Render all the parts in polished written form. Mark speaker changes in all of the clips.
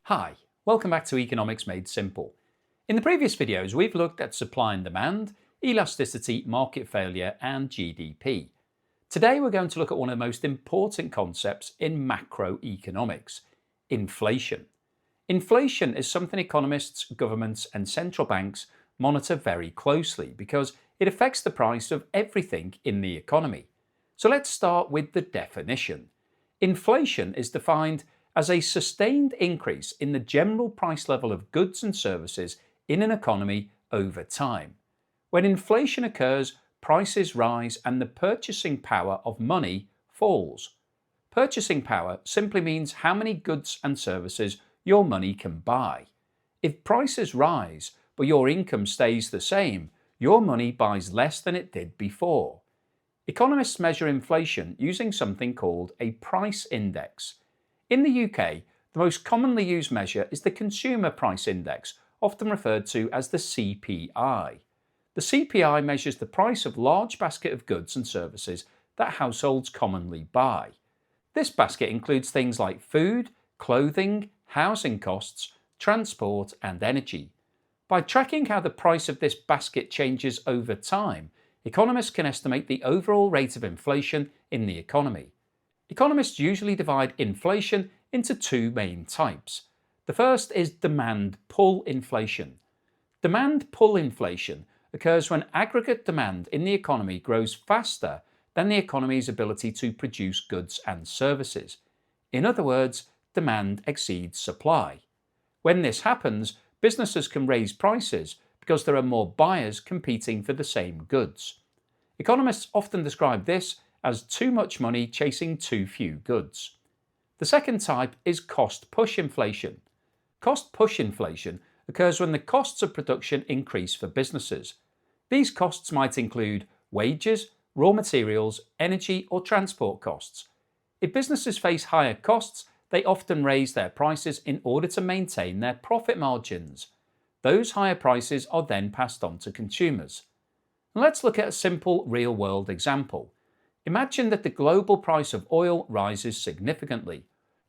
Speaker 1: Hi, welcome back to Economics Made Simple. In the previous videos, we've looked at supply and demand, elasticity, market failure, and GDP. Today, we're going to look at one of the most important concepts in macroeconomics: inflation. Inflation is something economists, governments, and central banks monitor very closely because it affects the price of everything in the economy. So let's start with the definition. Inflation is defined as a sustained increase in the general price level of goods and services in an economy over time. When inflation occurs, prices rise and the purchasing power of money falls. Purchasing power simply means how many goods and services your money can buy. If prices rise but your income stays the same, your money buys less than it did before. Economists measure inflation using something called a price index. In the UK, the most commonly used measure is the Consumer Price Index, often referred to as the CPI. The CPI measures the price of a large basket of goods and services that households commonly buy. This basket includes things like food, clothing, housing costs, transport, and energy. By tracking how the price of this basket changes over time, economists can estimate the overall rate of inflation in the economy. Economists usually divide inflation into two main types. The first is demand-pull inflation. Demand-pull inflation occurs when aggregate demand in the economy grows faster than the economy's ability to produce goods and services. In other words, demand exceeds supply. When this happens, businesses can raise prices because there are more buyers competing for the same goods. Economists often describe this as too much money chasing too few goods. The second type is cost-push inflation. Cost-push inflation occurs when the costs of production increase for businesses. These costs might include wages, raw materials, energy, or transport costs. If businesses face higher costs, they often raise their prices in order to maintain their profit margins. Those higher prices are then passed on to consumers. Let's look at a simple real-world example. Imagine that the global price of oil rises significantly.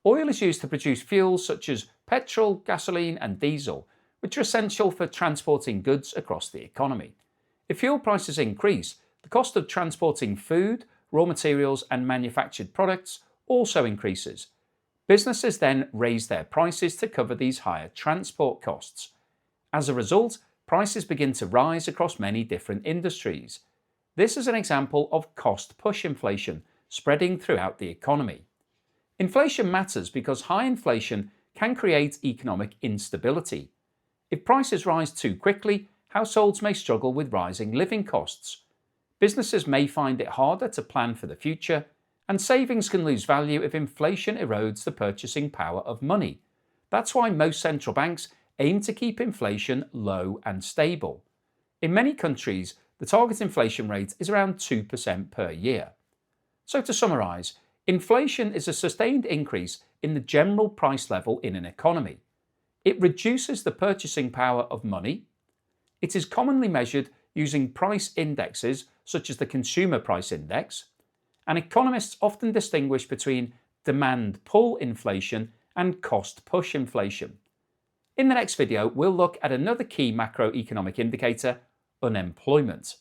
Speaker 1: Oil is used to produce fuels such as petrol, gasoline, and diesel, which are essential for transporting goods across the economy. If fuel prices increase, the cost of transporting food, raw materials, and manufactured products also increases. Businesses then raise their prices to cover these higher transport costs. As a result, prices begin to rise across many different industries. This is an example of cost-push inflation spreading throughout the economy. Inflation matters because high inflation can create economic instability. If prices rise too quickly, households may struggle with rising living costs. Businesses may find it harder to plan for the future, and savings can lose value if inflation erodes the purchasing power of money. That's why most central banks aim to keep inflation low and stable. In many countries, the target inflation rate is around 2% per year. So to summarise, inflation is a sustained increase in the general price level in an economy. It reduces the purchasing power of money. It is commonly measured using price indexes such as the Consumer Price Index, and economists often distinguish between demand-pull inflation and cost-push inflation. In the next video, we'll look at another key macroeconomic indicator: unemployment.